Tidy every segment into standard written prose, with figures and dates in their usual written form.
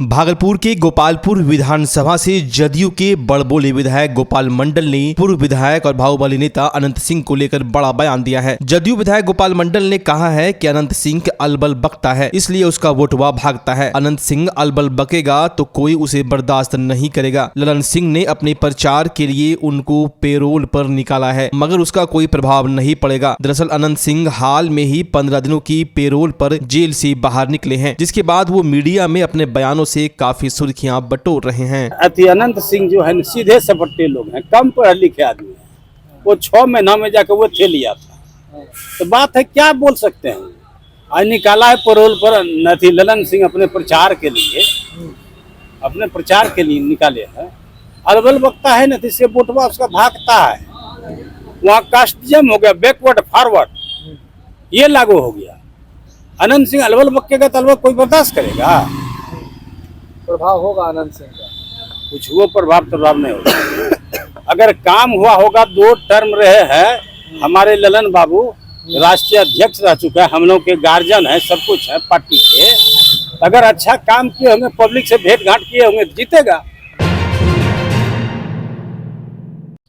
भागलपुर के गोपालपुर विधानसभा से जदयू के बड़बोले विधायक गोपाल मंडल ने पूर्व विधायक और बाहुबली नेता अनंत सिंह को लेकर बड़ा बयान दिया है। जदयू विधायक गोपाल मंडल ने कहा है कि अनंत सिंह अलबल बकता है, इसलिए उसका वोटवा भागता है। अनंत सिंह अलबल बकेगा तो कोई उसे बर्दाश्त नहीं करेगा। ललन सिंह ने अपने प्रचार के लिए उनको पेरोल पर निकाला है, मगर उसका कोई प्रभाव नहीं पड़ेगा। दरअसल अनंत सिंह हाल में ही 15 दिनों की पेरोल पर जेल से बाहर निकले हैं, जिसके बाद वो मीडिया में अपने बयानों से काफी सुर्खियां बटोर रहे हैं। अनंत सिंह जो है सीधे सपट्टे लोग हैं, कम पढ़े लिखे आदमी हैं। वो 6 महीना में जाकर वो थे लिया था, तो बात है क्या बोल सकते हैं। आज निकाला है पेरोल पर नथी ललन सिंह अपने प्रचार के लिए निकाले हैं। अलबल बकता है नथी से वोटवा उसका भागता है। वहाँ कास्टिज्म हो गया, बैकवर्ड फॉरवर्ड ये लागू हो गया। अनंत सिंह अलबल बकेगा तो अलबल कोई बर्दाश्त करेगा? प्रभाव होगा अनंत सिंह का? कुछ वो प्रभाव नहीं होगा। अगर काम हुआ होगा, 2 टर्म रहे हैं हमारे ललन बाबू, राष्ट्रीय अध्यक्ष रह चुका है, हम लोग के गार्जियन है, सब कुछ है पार्टी के। अगर अच्छा काम किए होंगे, पब्लिक से भेंट घाट किए होंगे, जीतेगा।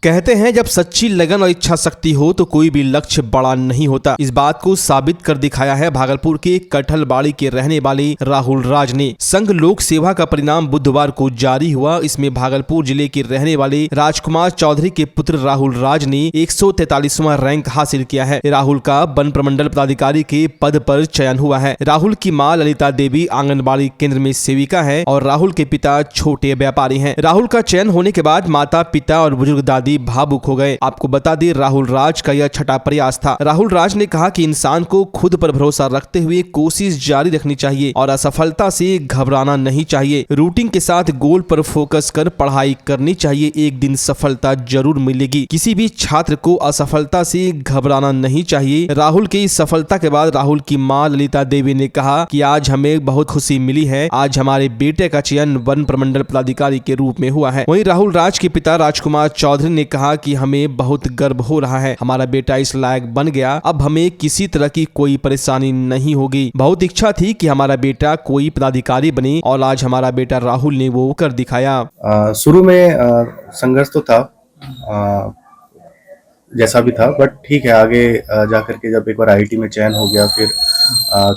कहते हैं जब सच्ची लगन और इच्छा शक्ति हो तो कोई भी लक्ष्य बड़ा नहीं होता। इस बात को साबित कर दिखाया है भागलपुर के कटहलबाड़ी के रहने वाले राहुल राज ने। संघ लोक सेवा का परिणाम बुधवार को जारी हुआ। इसमें भागलपुर जिले के रहने वाले राजकुमार चौधरी के पुत्र राहुल राज ने 143वां रैंक हासिल किया है। राहुल का वन प्रमंडल पदाधिकारी के पद पर चयन हुआ है। राहुल की मां ललिता देवी आंगनबाड़ी केंद्र में सेविका है और राहुल के पिता छोटे व्यापारी हैं। राहुल का चयन होने के बाद माता पिता और बुजुर्ग दादी भावुक हो गए। आपको बता दें राहुल राज का यह छठा प्रयास था। राहुल राज ने कहा कि इंसान को खुद पर भरोसा रखते हुए कोशिश जारी रखनी चाहिए और असफलता से घबराना नहीं चाहिए। रूटीन के साथ गोल पर फोकस कर पढ़ाई करनी चाहिए। एक दिन सफलता जरूर मिलेगी। किसी भी छात्र को असफलता से घबराना नहीं चाहिए। राहुल की इस सफलता के बाद राहुल की मां ललिता देवी ने कहा कि आज हमें बहुत खुशी मिली है। आज हमारे बेटे का चयन वन प्रमंडल पदाधिकारी के रूप में हुआ है। वहीं राहुल राज के पिता राजकुमार चौधरी ने कहा कि हमें बहुत गर्व हो रहा है। हमारा बेटा इस लायक बन गया, अब हमें किसी तरह की कोई परेशानी नहीं होगी। बहुत इच्छा थी कि हमारा बेटा कोई पदाधिकारी बने और आज हमारा बेटा राहुल ने वो कर दिखाया। शुरू में संघर्ष तो था, जैसा भी था, बट ठीक है। आगे जाकर के जब एक बार आईआईटी में चयन हो गया, फिर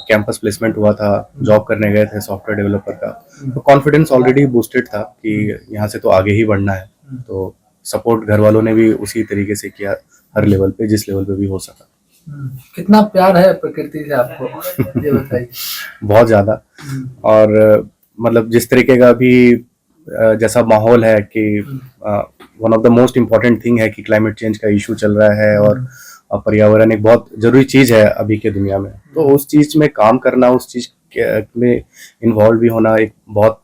कैंपस प्लेसमेंट हुआ था, जॉब करने गए थे सॉफ्टवेयर डेवलपर का, तो कॉन्फिडेंस ऑलरेडी बूस्टेड था कि यहाँ से तो आगे ही बढ़ना है। तो सपोर्ट घर वालों ने भी उसी तरीके से किया, हर लेवल पे, जिस लेवल पे भी हो सका। कितना प्यार है प्रकृति से आपको, ये बताइए। बहुत ज्यादा। और मतलब जिस तरीके का भी जैसा माहौल है कि one of the most important thing है कि क्लाइमेट चेंज का इशू चल रहा है और पर्यावरण एक बहुत जरूरी चीज है अभी के दुनिया में। तो उस चीज में काम करना, उस चीज में इन्वॉल्व भी होना एक बहुत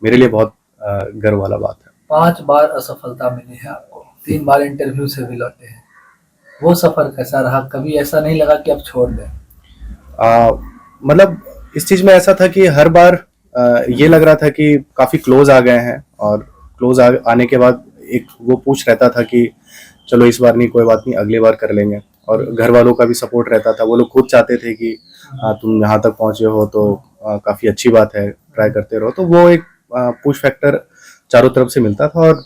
मेरे लिए बहुत गर्व वाला बात है। 5 बार असफलता मिली है आपको, 3 बार इंटरव्यू से भी लौटे हैं। वो सफर कैसा रहा? कभी ऐसा नहीं लगा कि अब छोड़ दें? मतलब इस चीज में ऐसा था कि हर बार ये लग रहा था कि काफी क्लोज आ गए हैं, और क्लोज आने के बाद एक वो पूछ रहता था कि चलो इस बार नहीं, कोई बात नहीं, अगली बार कर लेंगे। और घर वालों का भी सपोर्ट रहता था। वो लोग खुद चाहते थे कि तुम यहाँ तक पहुंचे हो तो काफी अच्छी बात है, ट्राई करते रहो। तो वो एक पुश फैक्टर चारों तरफ से मिलता था, और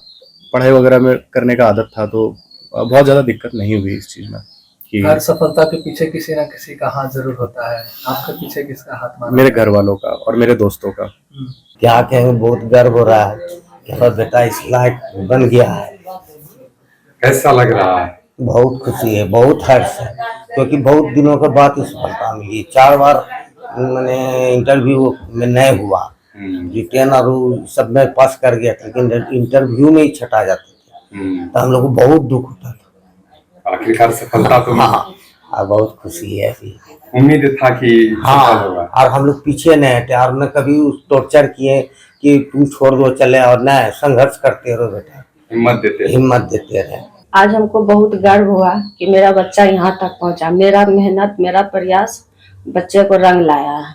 पढ़ाई वगैरह में करने का आदत था, तो बहुत ज्यादा दिक्कत नहीं हुई इस चीज में। कि हर सफलता के पीछे किसी ना किसी का हाथ जरूर होता है। आपके पीछे किसका हाथ माना? मेरे घर वालों का और मेरे दोस्तों का। क्या कहें, बहुत गर्व हो रहा है कि हमारा बेटा इस लायक बन गया है। कैसा लग रहा है? बहुत खुशी है, बहुत हर्ष है, क्योंकि बहुत दिनों के बाद इस सफलता मिली। 4 बार मैंने इंटरव्यू में नहीं हुआ, रिटेन और सब में पास कर गया, लेकिन इंटरव्यू में ही छटा जाते थे, तो हम लोग को बहुत दुख होता था। आखिरकार सफलता तो हाँ, बहुत खुशी है अभी। उम्मीद था कि हाँ, और हम लोग पीछे नहीं हटे, और न कभी टॉर्चर किए कि तुम छोड़ दो चले, और न संघर्ष करते रहो बेटा, हिम्मत देते रहे। आज हमको बहुत गर्व हुआ कि मेरा बच्चा यहाँ तक पहुँचा। मेरा मेहनत, मेरा प्रयास बच्चे को रंग लाया है।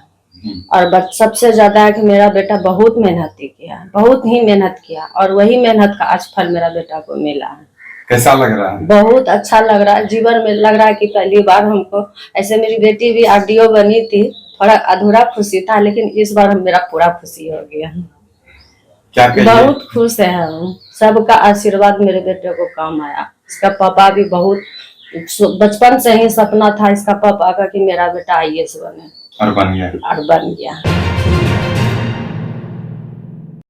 और सबसे ज्यादा है कि मेरा बेटा बहुत मेहनती किया, बहुत ही मेहनत किया, और वही मेहनत का आज फल मेरा बेटा को मिला है। कैसा लग रहा है? बहुत अच्छा लग रहा है। जीवन में लग रहा है कि पहली बार हमको, ऐसे मेरी बेटी भी आरडीओ बनी थी, और अधूरा खुशी था, लेकिन इस बार मेरा पूरा खुशी हो गया। क्या कहिए? बहुत खुश है हम, सबका आशीर्वाद मेरे बेटे को काम आया। इसका पापा भी बहुत बचपन से ही सपना था इसका पापा का कि मेरा बेटा IAS बने, और बन गया। और बन गया।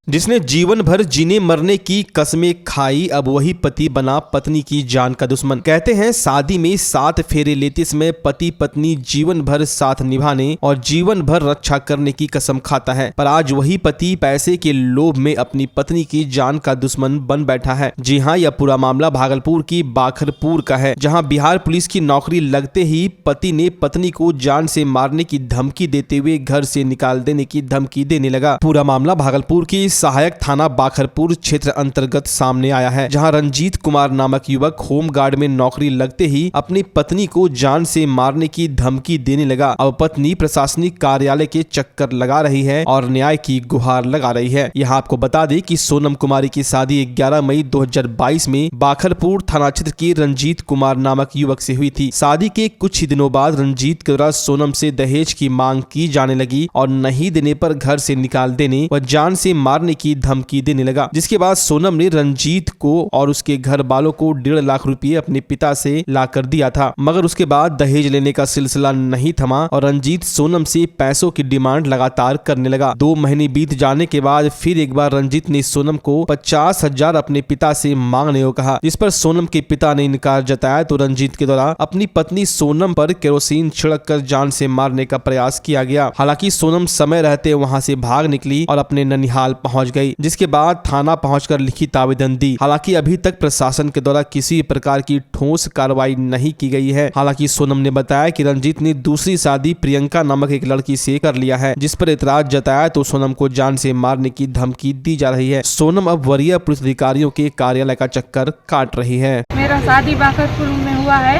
जिसने जीवन भर जीने मरने की कसमें खाई, अब वही पति बना पत्नी की जान का दुश्मन। कहते हैं शादी में 7 फेरे लेते समय पति पत्नी जीवन भर साथ निभाने और जीवन भर रक्षा करने की कसम खाता है, पर आज वही पति पैसे के लोभ में अपनी पत्नी की जान का दुश्मन बन बैठा है। जी हाँ, यह पूरा मामला भागलपुर की बाखरपुर का है, जहाँ बिहार पुलिस की नौकरी लगते ही पति ने पत्नी को जान से मारने की धमकी देते हुए घर से निकाल देने की धमकी देने लगा। पूरा मामला भागलपुर की सहायक थाना बाखरपुर क्षेत्र अंतर्गत सामने आया है, जहां रंजीत कुमार नामक युवक होम गार्ड में नौकरी लगते ही अपनी पत्नी को जान से मारने की धमकी देने लगा। अब पत्नी प्रशासनिक कार्यालय के चक्कर लगा रही है और न्याय की गुहार लगा रही है। यहाँ आपको बता दें कि सोनम कुमारी की शादी 11 मई 2022 में बाखरपुर थाना क्षेत्र के रंजीत कुमार नामक युवक से हुई थी। शादी के कुछ ही दिनों बाद रंजीत के द्वारा सोनम से दहेज की मांग की जाने लगी और नहीं देने पर घर से निकाल देने व जान से मारने की धमकी देने लगा, जिसके बाद सोनम ने रंजीत को और उसके घर वालों को 1.5 लाख रुपए अपने पिता से लाकर दिया था, मगर उसके बाद दहेज लेने का सिलसिला नहीं थमा और रंजीत सोनम से पैसों की डिमांड लगातार करने लगा। 2 महीने बीत जाने के बाद फिर एक बार रंजीत ने सोनम को 50,000 अपने पिता से मांगने को कहा, जिस पर सोनम के पिता ने इनकार जताया तो रंजीत के द्वारा अपनी पत्नी सोनम पर केरोसिन छिड़क कर जान से मारने का प्रयास किया गया। हालांकि सोनम समय रहते वहां से भाग निकली और अपने ननिहाल पहुंच गई, जिसके बाद थाना पहुंचकर लिखित आवेदन दी। हालांकि अभी तक प्रशासन के द्वारा किसी प्रकार की ठोस कार्रवाई नहीं की गई है। हालांकि सोनम ने बताया कि रंजीत ने दूसरी शादी प्रियंका नामक एक लड़की से कर लिया है, जिस पर इतराज जताया तो सोनम को जान से मारने की धमकी दी जा रही है। सोनम अब वरीय पुलिस अधिकारियों के कार्यालय का चक्कर काट रही है। मेरा शादी बाखरपुर में हुआ है।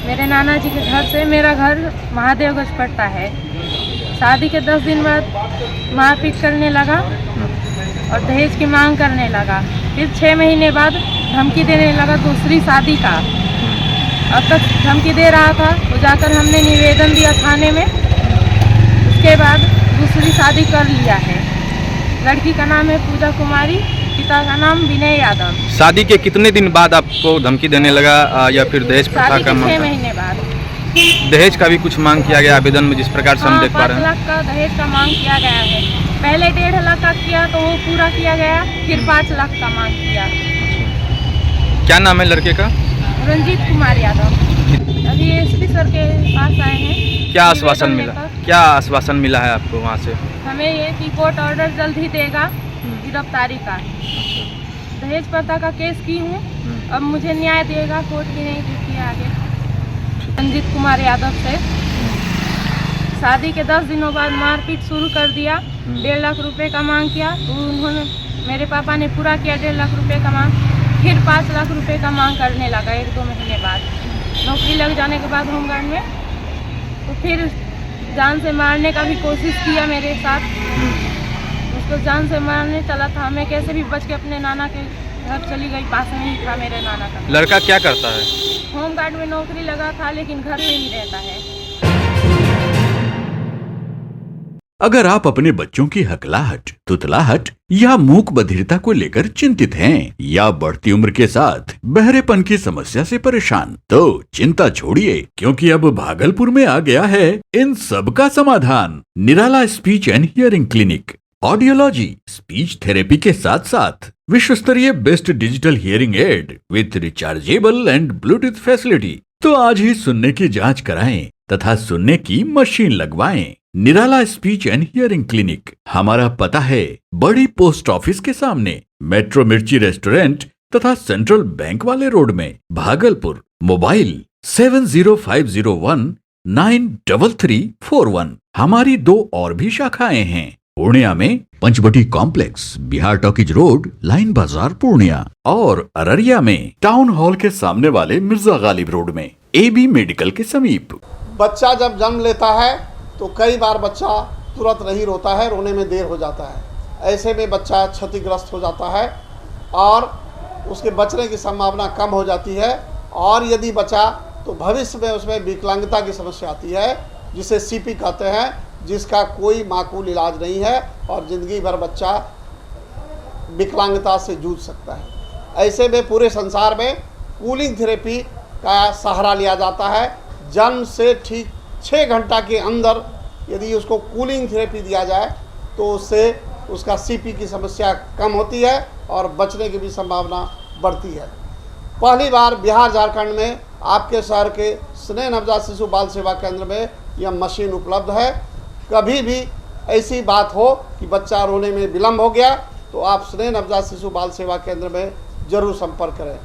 मेरे नाना जी के घर से मेरा घर महादेवगंज पड़ता है। शादी के 10 दिन बाद मारपीट करने लगा और दहेज की मांग करने लगा। फिर 6 महीने बाद धमकी देने लगा दूसरी शादी का। अब तक धमकी दे रहा था तो जाकर हमने निवेदन दिया थाने में। उसके बाद दूसरी शादी कर लिया है। लड़की का नाम है पूजा कुमारी, पिता का नाम विनय यादव। शादी के कितने दिन बाद आपको धमकी देने लगा या फिर दहेज प्रथा का मांग? 6 महीने बाद। दहेज का भी कुछ मांग किया गया आवेदन में, जिस प्रकार से हम देख पा रहे हैं। 5 लाख का दहेज का मांग किया गया है। पहले 1.5 लाख का किया तो वो पूरा किया गया, फिर 5 लाख का मांग किया। क्या नाम है लड़के का? रंजीत कुमार यादव। अभी SP सर के पास आए हैं। क्या आश्वासन मिला? क्या आश्वासन मिला है आपको वहाँ से? हमें ये कि कोर्ट ऑर्डर जल्द ही देगा गिरफ्तारी का। दहेज प्रथा का केस की हूँ, अब मुझे न्याय देगा कोर्ट की नहीं देती आगे। रंजीत कुमार यादव से शादी के 10 दिनों बाद मारपीट शुरू कर दिया। 1.5 लाख रुपए का मांग किया तो उन्होंने, मेरे पापा ने पूरा किया 1.5 लाख रुपए का मांग। फिर 5 लाख रुपए का मांग करने लगा 1-2 महीने बाद। नौकरी लग जाने के बाद होमगार्ड में, तो फिर जान से मारने का भी कोशिश किया मेरे साथ। उसको जान से मारने चला था, मैं कैसे भी बच के अपने नाना के घर चली गई। पास में ही था मेरे नाना का। लड़का क्या करता है? होमगार्ड में नौकरी लगा था, लेकिन घर में ही रहता है। अगर आप अपने बच्चों की हकलाहट, तुतलाहट या मूक बधिरता को लेकर चिंतित हैं या बढ़ती उम्र के साथ बहरेपन की समस्या से परेशान, तो चिंता छोड़िए, क्योंकि अब भागलपुर में आ गया है इन सब का समाधान। Nirala speech and hearing clinic. Audiology, speech therapy के साथ साथ विश्व स्तरीय best digital hearing aid with rechargeable and Bluetooth facility. तो आज ही सुनने की जांच कराएं तथा सुनने की मशीन लगवाएं। निराला स्पीच एंड हियरिंग क्लिनिक। हमारा पता है बड़ी पोस्ट ऑफिस के सामने, मेट्रो मिर्ची रेस्टोरेंट तथा सेंट्रल बैंक वाले रोड में, भागलपुर। मोबाइल 7050193341। हमारी 2 और भी शाखाएं हैं। पूर्णिया में Panchvati complex, Bihar talkies road, line Bazar Purnia, और अररिया में टाउन हॉल के सामने वाले मिर्जा गालिब रोड में, AB मेडिकल के समीप। बच्चा जब जन्म लेता है तो कई बार बच्चा तुरंत नहीं रोता है, रोने में देर हो जाता है। ऐसे में बच्चा क्षतिग्रस्त हो जाता है और उसके बचने की संभावना कम हो जाती है। और यदि बचा तो भविष्य में उसमें विकलांगता की समस्या आती है, जिसे CP कहते हैं, जिसका कोई माकूल इलाज नहीं है और ज़िंदगी भर बच्चा विकलांगता से जूझ सकता है। ऐसे में पूरे संसार में कूलिंग थेरेपी का सहारा लिया जाता है। जन्म से ठीक 6 घंटा के अंदर यदि उसको कूलिंग थेरेपी दिया जाए तो उससे उसका सीपी की समस्या कम होती है और बचने की भी संभावना बढ़ती है। पहली बार बिहार झारखंड में आपके शहर के स्नेह नवजात शिशु बाल सेवा केंद्र में यह मशीन उपलब्ध है। कभी भी ऐसी बात हो कि बच्चा रोने में विलम्ब हो गया तो आप स्नेह नवजात शिशु बाल सेवा केंद्र में जरूर संपर्क करें।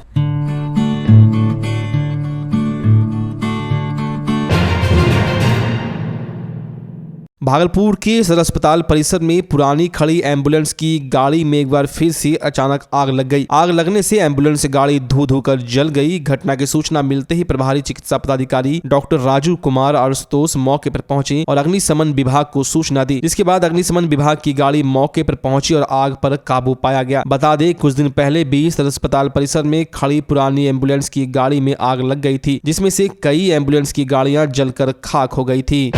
भागलपुर के सदर अस्पताल परिसर में पुरानी खड़ी एम्बुलेंस की गाड़ी में एक बार फिर से अचानक आग लग गई। आग लगने से एम्बुलेंस गाड़ी धू धू कर जल गई। घटना की सूचना मिलते ही प्रभारी चिकित्सा पदाधिकारी डॉक्टर राजू कुमार आशुतोष मौके पर पहुंचे और अग्निशमन विभाग को सूचना दी। इसके बाद अग्निशमन विभाग की गाड़ी मौके पर पहुंची और आग पर काबू पाया गया। बता दें, कुछ दिन पहले भी सदर अस्पताल परिसर में खड़ी पुरानी एम्बुलेंस की गाड़ी में आग लग गई थी, जिसमें से कई एम्बुलेंस की गाड़ियां जलकर खाक हो गई थी।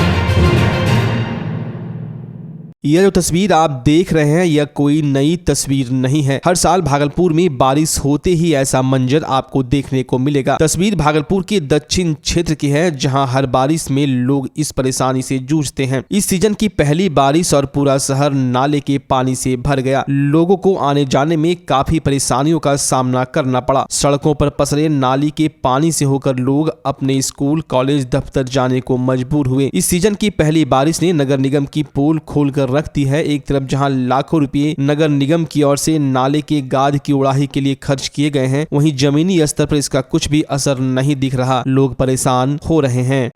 यह जो तस्वीर आप देख रहे हैं यह कोई नई तस्वीर नहीं है। हर साल भागलपुर में बारिश होते ही ऐसा मंजर आपको देखने को मिलेगा। तस्वीर भागलपुर के दक्षिण क्षेत्र की है, जहां हर बारिश में लोग इस परेशानी से जूझते हैं। इस सीजन की पहली बारिश और पूरा शहर नाले के पानी से भर गया। लोगों को आने जाने में काफी परेशानियों का सामना करना पड़ा। सड़कों पर पसरे नाली के पानी से होकर लोग अपने स्कूल, कॉलेज, दफ्तर जाने को मजबूर हुए। इस सीजन की पहली बारिश ने नगर निगम की पोल खोलकर रखती है। एक तरफ जहां लाखों रुपए नगर निगम की ओर से नाले के गाद की उड़ाही के लिए खर्च किए गए हैं, वहीं जमीनी स्तर पर इसका कुछ भी असर नहीं दिख रहा। लोग परेशान हो रहे हैं।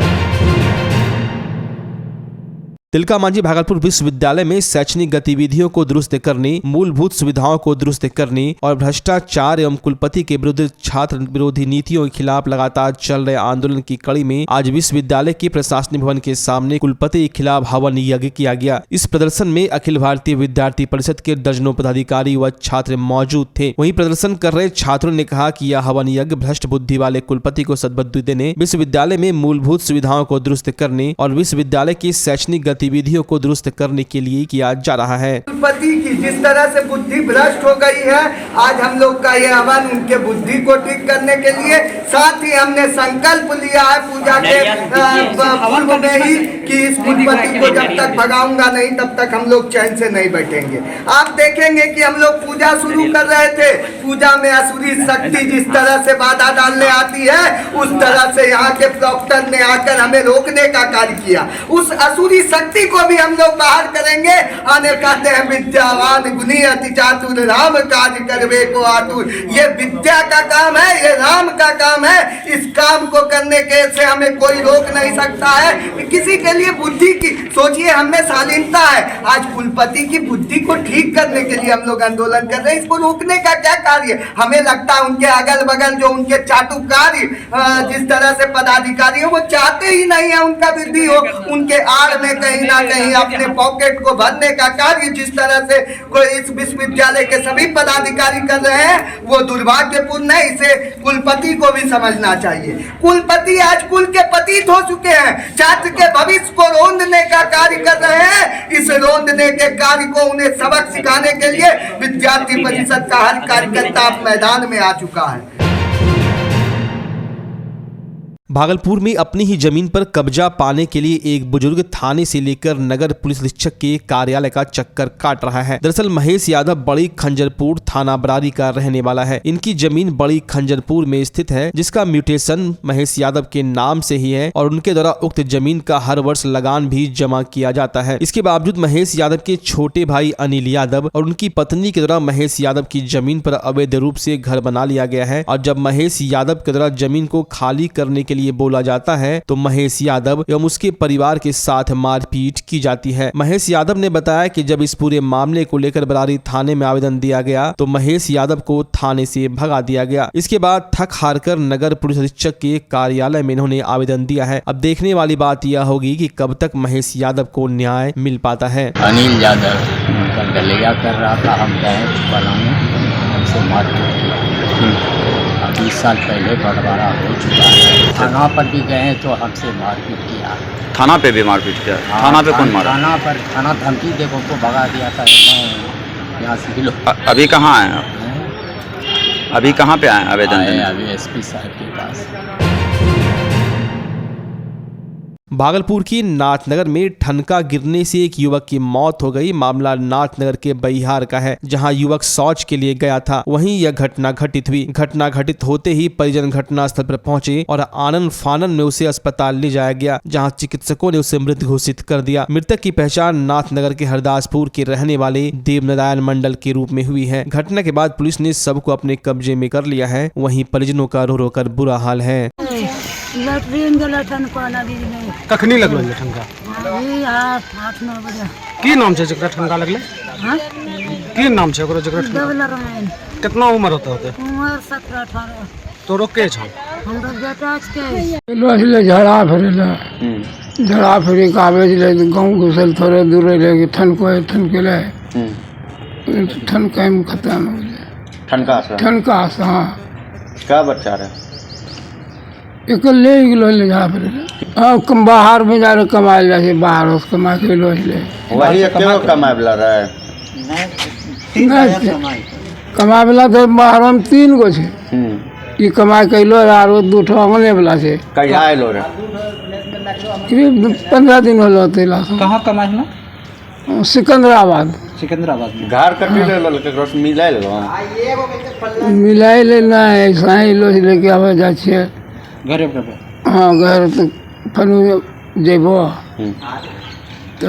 तिलका मांझी भागलपुर विश्वविद्यालय में शैक्षणिक गतिविधियों को दुरुस्त करने, मूलभूत सुविधाओं को दुरुस्त करने और भ्रष्टाचार एवं कुलपति के विरुद्ध छात्र विरोधी नीतियों के खिलाफ लगातार चल रहे आंदोलन की कड़ी में आज विश्वविद्यालय के प्रशासनिक भवन के सामने कुलपति के खिलाफ हवन यज्ञ किया गया। इस प्रदर्शन में अखिल भारतीय विद्यार्थी परिषद के दर्जनों पदाधिकारी व छात्र मौजूद थे। वहीं प्रदर्शन कर रहे छात्रों ने कहा कि यह हवन यज्ञ भ्रष्ट बुद्धि वाले कुलपति को सद्बुद्धि देने, विश्वविद्यालय में मूलभूत सुविधाओं को दुरुस्त करने और विश्वविद्यालय की शैक्षणिक गतिविधियों को दुरुस्त करने के लिए किया जा रहा है। कुलपति की जिस तरह से बुद्धि भ्रष्ट हो गई है, आज हम लोग का ये हवन उनके बुद्धि को ठीक करने के लिए, साथ ही हमने संकल्प लिया है पूजा के पूर्व में ही कि इस कुलपति को जब तक भगाऊंगा नहीं तब तक हम लोग चैन से नहीं बैठेंगे। आप देखेंगे कि हम लोग पूजा शुरू कर रहे थे, पूजा में असुरी शक्ति जिस तरह से बाधा डालने आती है उस तरह से यहाँ के प्रॉक्टर ने आकर हमें रोकने का कार्य किया। उस असुरी शक्ति को भी हम लोग बाहर करेंगे। आने कहते हैं विद्यावान गुणी अति चातुर राम कार्य करवे को आतुर। ये विद्या का काम है, ये राम का काम है। इस काम को करने के से हमें कोई रोक नहीं सकता है। किसी के लिए बुद्धि की सोचिए, हमें शालीनता है, आज कुलपति की बुद्धि को ठीक करने के लिए हम लोग आंदोलन कर रहे हैं। इसको रोकने का क्या कार्य? हमें लगता है उनके अगल बगल जो उनके चाटुकारी जिस तरह से पदाधिकारी हो वो चाहते ही नहीं है उनका वृद्धि हो। उनके आड़ में कहीं ना कहीं अपने पॉकेट को भरने का कार्य जिस तरह से कोई इस विश्वविद्यालय के सभी पदाधिकारी कर रहे हैं वो दुर्भाग्यपूर्ण है। इसे कुलपति को भी समझना चाहिए। कुलपति आज कुल के पतित हो चुके हैं, छात्र के भविष्य को रोंदने का कार्य कर रहे हैं। इस रोंदने के कार्य को उन्हें सबक सिखाने के लिए विद्यार्थी परिषद का हर कार्यकर्ता मैदान में आ चुका है। भागलपुर में अपनी ही जमीन पर कब्जा पाने के लिए एक बुजुर्ग थाने से लेकर नगर पुलिस अधीक्षक के कार्यालय का चक्कर काट रहा है। दरअसल महेश यादव बड़ी खंजरपुर थाना बरारी का रहने वाला है। इनकी जमीन बड़ी खंजरपुर में स्थित है, जिसका म्यूटेशन महेश यादव के नाम से ही है और उनके द्वारा उक्त जमीन का हर वर्ष लगान भी जमा किया जाता है। इसके बावजूद महेश यादव के छोटे भाई अनिल यादव और उनकी पत्नी के द्वारा महेश यादव की जमीन पर अवैध रूप से घर बना लिया गया है। और जब महेश यादव के द्वारा जमीन को खाली करने के लिए बोला जाता है तो महेश यादव एवं उसके परिवार के साथ मारपीट की जाती है। महेश यादव ने बताया कि जब इस पूरे मामले को लेकर बरारी थाने में आवेदन दिया गया तो महेश यादव को थाने से भगा दिया गया। इसके बाद थक हार कर नगर पुलिस अधीक्षक के कार्यालय में इन्होंने आवेदन दिया है। अब देखने वाली बात यह होगी कि कब तक महेश यादव को न्याय मिल पाता है। अनिल यादव उनका डलिया कर रहा था, हम गए हमसे मारपीट 20 साल पहले बंटवारा हो चुका है। थाना पर भी गए तो हमसे मारपीट किया। थाना पे भी मारपीट किया? थाना पे कौन मारा? थाना धमकी दे को भगा दिया था। यहाँ से किलो अभी कहाँ आए आप? अभी कहाँ पे आए आवेदन देने? अभी एसपी साहब के पास। भागलपुर की नाथनगर में ठनका गिरने से एक युवक की मौत हो गई। मामला नाथनगर के बहिहार का है, जहां युवक शौच के लिए गया था, वहीं यह घटना घटित हुई। घटना घटित होते ही परिजन घटनास्थल पर पहुंचे और आनन फानन में उसे अस्पताल ले जाया गया, जहां चिकित्सकों ने उसे मृत घोषित कर दिया। मृतक की पहचान नाथनगर के हरदासपुर के रहने वाले देवनारायण मंडल के रूप में हुई है। घटना के बाद पुलिस ने सबको अपने कब्जे में कर लिया है, वहीं परिजनों का रो रो कर बुरा हाल है। कखनी लगलो ठनका? अभी 8-9 बजे। की नाम छे जकरा ठनका लगले? हां की नाम छे ओकरा जकरा ठनका? देवनारायण। कितना उम्र होते? उम्र 17-18। तो रोके छ हमरा बेटा के लोहिले झड़ा फिरले। झड़ा फिरे के आवे ले गांव घुसल थोड़े दूर रहे ठनके ठनका में खत्म हो गया। ठनका से हां। क्या बच्चा रहे? एक ले गेलो ले जा फिर कम बाहर में जा कमाए जाए, बाहर उस कमा के लो ले वही अकेले कमाए वाला रहे? कमाए वाला तो बाहर में 3 गो छे। ई कमाए कैलो आर 2 ठो अंगने वाला छे। कहिया आइलो रे? करीब 15 दिन होलो तेला। कहां कमाए ना? सिकंदराबाद। में घर कटी ले लो केकरो से मिलाइ ले ना ऐसा ही लो लेके आवे जा छे घरे पे। हाँ घर तो फनु जेबो तो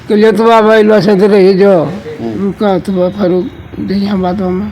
के लिए तो बाबा लो से रही जो रुका तो फरू दिया बातों में।